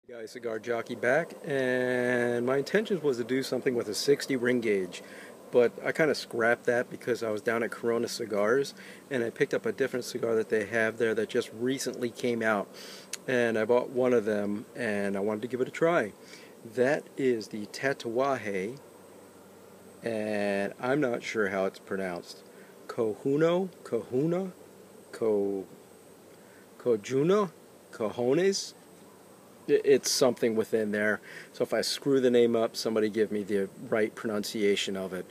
Guys, Cigar Jockey back, and my intention was to do something with a 60 ring gauge, but I kind of scrapped that because I was down at Corona Cigars and I picked up a different cigar that they have there that just recently came out, and I bought one of them and I wanted to give it a try. That is the Tatuaje, and I'm not sure how it's pronounced. Cojuna, Cojuna, Cojones. It's something within there, so if I screw the name up, somebody give me the right pronunciation of it.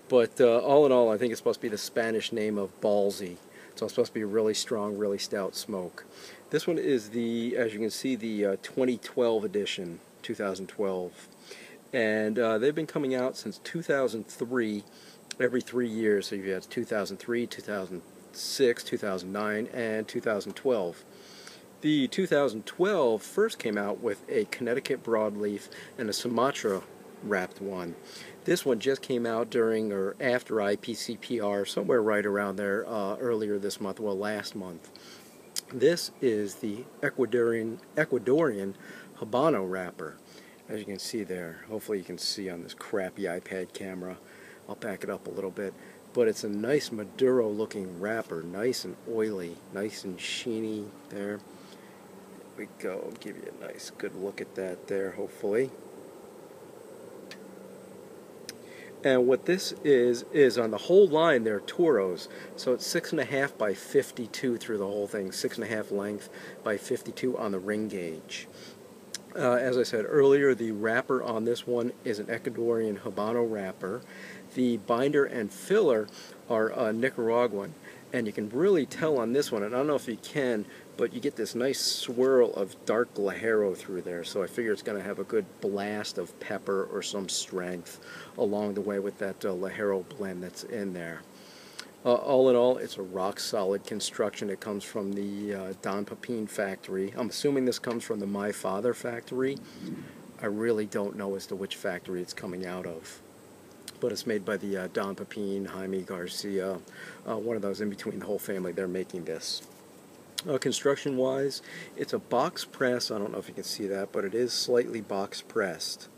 But all in all, I think it's supposed to be the Spanish name of ballsy, so it's supposed to be a really strong, really stout smoke. This one is the, as you can see, the 2012 edition, 2012, and they've been coming out since 2003, every 3 years. So you've had 2003, 2006, 2009, and 2012. The 2012 first came out with a Connecticut broadleaf and a Sumatra wrapped one. This one just came out during or after IPCPR, somewhere right around there, earlier this month, well, last month. This is the Ecuadorian Habano wrapper, as you can see there. Hopefully you can see on this crappy iPad camera. I'll back it up a little bit. But it's a nice Maduro looking wrapper, nice and oily, nice and sheeny there. We go. I'll give you a nice good look at that there, hopefully. And what this is on the whole line they're Toros, so it's 6.5 by 52 through the whole thing, 6.5 length by 52 on the ring gauge. As I said earlier, the wrapper on this one is an Ecuadorian Habano wrapper. The binder and filler are Nicaraguan, and you can really tell on this one, and I don't know if you can, but you get this nice swirl of dark Ligero through there, so I figure it's going to have a good blast of pepper or some strength along the way with that Ligero blend that's in there. All in all, it's a rock-solid construction. It comes from the Don Pepin factory. I'm assuming this comes from the My Father factory. I really don't know as to which factory it's coming out of, but it's made by the Don Pepin, Jaime Garcia, one of those in between the whole family. They're making this. Construction-wise, it's a box press. I don't know if you can see that, but it is slightly box pressed.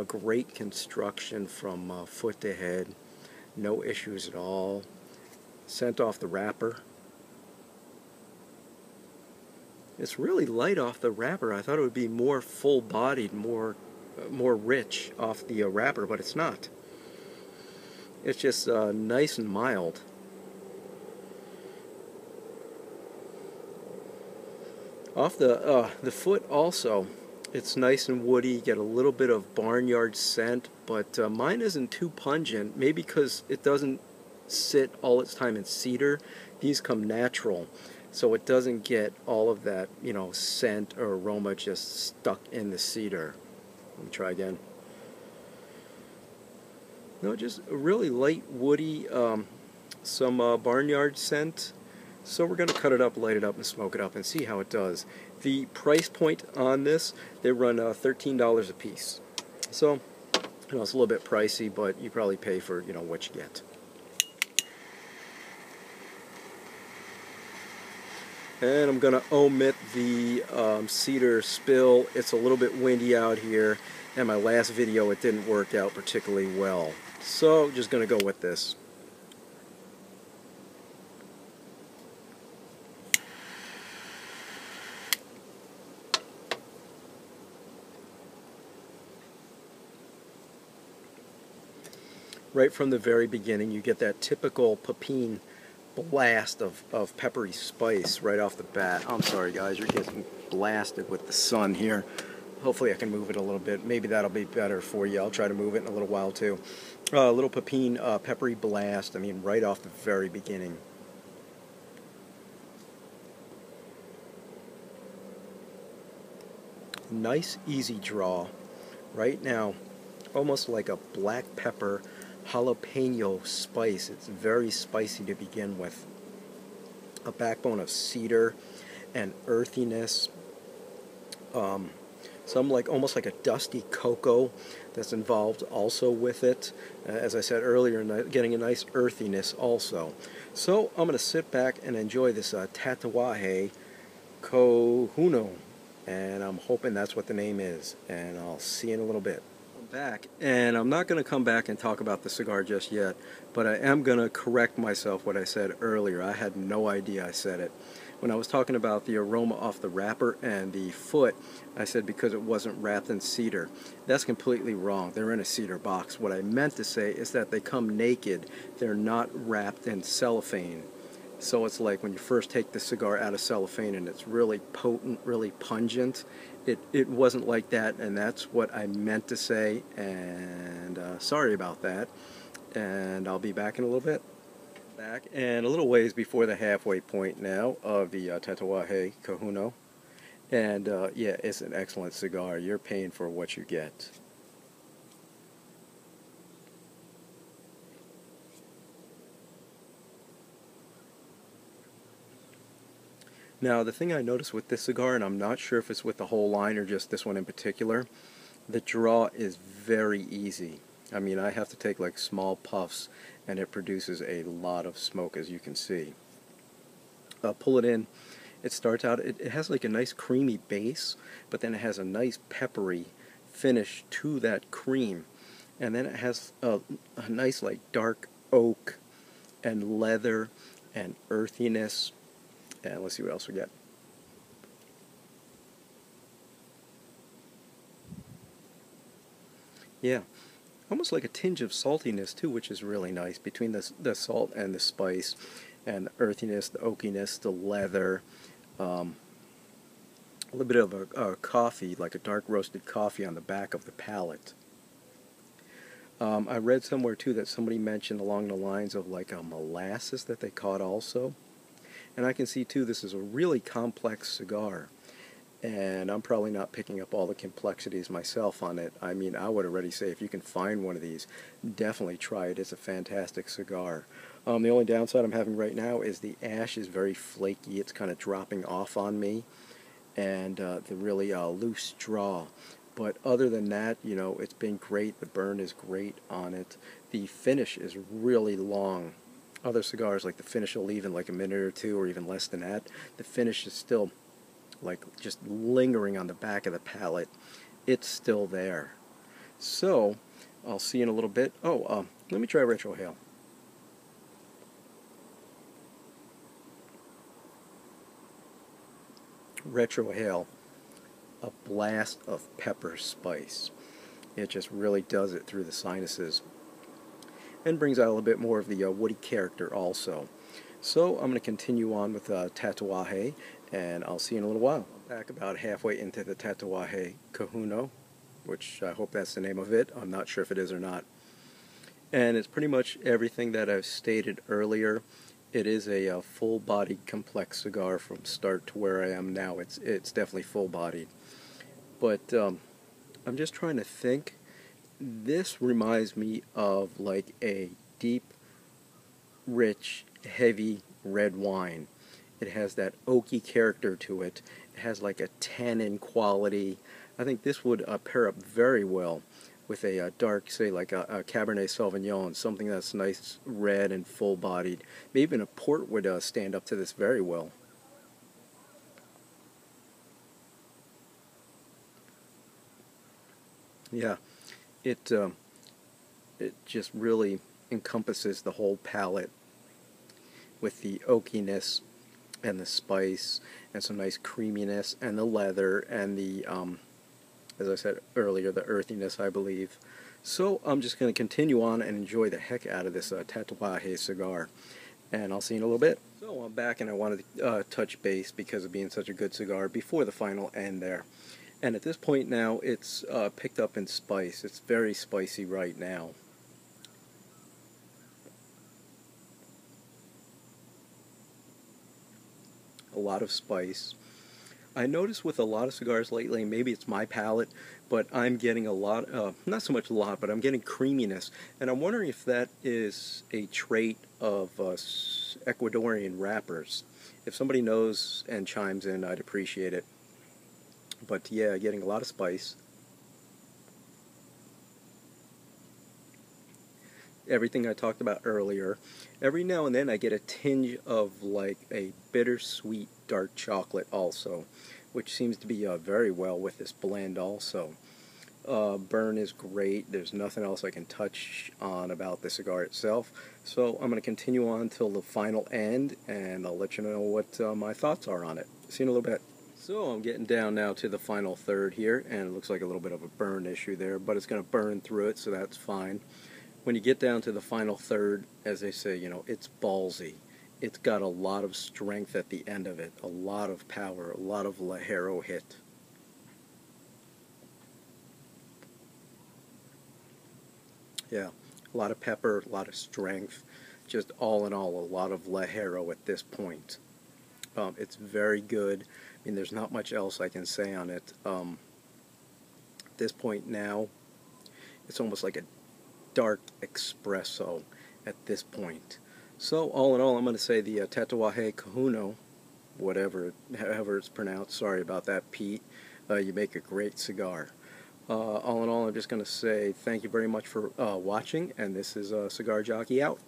Great construction from foot to head. No issues at all. Sent off the wrapper. It's really light off the wrapper. I thought it would be more full-bodied, more rich off the wrapper, but it's not. It's just nice and mild. Off the foot also, it's nice and woody. You get a little bit of barnyard scent, but mine isn't too pungent. Maybe because it doesn't sit all its time in cedar. These come natural, so it doesn't get all of that, you know, scent or aroma just stuck in the cedar. Let me try again. No, just a really light woody, some barnyard scent. So we're going to cut it up, light it up, and smoke it up and see how it does. The price point on this, they run $13 a piece. So, you know, it's a little bit pricey, but you probably pay for, you know, what you get. And I'm going to omit the cedar spill. It's a little bit windy out here, and my last video it didn't work out particularly well. So, just going to go with this. Right from the very beginning, you get that typical Pepin blast of peppery spice right off the bat. I'm sorry, guys, you're getting blasted with the sun here. Hopefully I can move it a little bit. Maybe that'll be better for you. I'll try to move it in a little while, too. A little Pepin peppery blast, I mean, right off the very beginning. Nice, easy draw. Right now, almost like a black pepper jalapeno spice. It's very spicy to begin with. A backbone of cedar and earthiness. Some almost like a dusty cocoa that's involved also with it. As I said earlier, getting a nice earthiness also. So I'm going to sit back and enjoy this Tatuaje Cojonu. and I'm hoping that's what the name is, and I'll see you in a little bit. I'm back, and I'm not going to come back and talk about the cigar just yet, but I am going to correct myself what I said earlier. I had no idea I said it. When I was talking about the aroma off the wrapper and the foot, I said because it wasn't wrapped in cedar. That's completely wrong. They're in a cedar box. What I meant to say is that they come naked. They're not wrapped in cellophane. So it's like when you first take the cigar out of cellophane and it's really potent, really pungent. It wasn't like that, and that's what I meant to say, and sorry about that. And I'll be back in a little bit. Back and a little ways before the halfway point now of the Tatuaje Cojonu, and yeah, it's an excellent cigar. You're paying for what you get. Now, the thing I noticed with this cigar, and I'm not sure if it's with the whole line or just this one in particular, the draw is very easy. I mean, I have to take like small puffs, and it produces a lot of smoke, as you can see. Pull it in. It starts out, it has like a nice creamy base, but then it has a nice peppery finish to that cream. And then it has a nice like dark oak and leather and earthiness. And let's see what else we get. Yeah, almost like a tinge of saltiness too, which is really nice between the salt and the spice, and the earthiness, the oakiness, the leather. A little bit of a coffee, like a dark roasted coffee on the back of the palate. I read somewhere too that somebody mentioned along the lines of like a molasses that they caught also. And I can see too this is a really complex cigar. And I'm probably not picking up all the complexities myself on it. I mean, I would already say if you can find one of these, definitely try it. It's a fantastic cigar. The only downside I'm having right now is the ash is very flaky. It's kind of dropping off on me. And the really loose draw. But other than that, you know, it's been great. The burn is great on it. The finish is really long. Other cigars, like the finish will leave in like a minute or two or even less than that. The finish is still like just lingering on the back of the palate. It's still there. So, I'll see you in a little bit. Oh, let me try Retrohale. Retrohale, a blast of pepper spice. It just really does it through the sinuses and brings out a little bit more of the woody character also. So I'm going to continue on with Tatuaje, and I'll see you in a little while. Back about halfway into the Tatuaje Cojonu, which I hope that's the name of it. I'm not sure if it is or not. And it's pretty much everything that I've stated earlier. It is a full-bodied, complex cigar from start to where I am now. It's definitely full-bodied. But I'm just trying to think. This reminds me of like a deep, rich, heavy red wine. It has that oaky character to it. It has like a tannin quality. I think this would pair up very well with a dark, say like a Cabernet Sauvignon, something that's nice, red and full-bodied. Maybe even a port would stand up to this very well. Yeah, it just really encompasses the whole palate with the oakiness and the spice and some nice creaminess and the leather and the as I said earlier, the earthiness, I believe. So I'm just going to continue on and enjoy the heck out of this Tatuaje cigar, and I'll see you in a little bit. So I'm back, and I wanted to touch base because of being such a good cigar before the final end there. And at this point now, it's picked up in spice. It's very spicy right now. A lot of spice. I noticed with a lot of cigars lately, maybe it's my palate, but I'm getting a lot, not so much a lot, but I'm getting creaminess. And I'm wondering if that is a trait of Ecuadorian wrappers. If somebody knows and chimes in, I'd appreciate it. But yeah, getting a lot of spice. Everything I talked about earlier. Every now and then I get a tinge of like a bittersweet dark chocolate also. which seems to be very well with this blend also. Burn is great. There's nothing else I can touch on about the cigar itself. So I'm going to continue on till the final end, and I'll let you know what my thoughts are on it. See you in a little bit. So I'm getting down now to the final third here, and it looks like a little bit of a burn issue there, but it's going to burn through it, so that's fine. When you get down to the final third, as they say, it's ballsy. It's got a lot of strength at the end of it, a lot of power, a lot of Ligero hit. Yeah, a lot of pepper, a lot of strength, just all in all, a lot of Ligero at this point. It's very good. I mean, there's not much else I can say on it. At this point now, it's almost like a dark espresso at this point. So, all in all, I'm going to say the Tatuaje Cojonu, however it's pronounced, sorry about that, Pete, you make a great cigar. All in all, I'm just going to say thank you very much for watching, and this is Cigar Jockey out.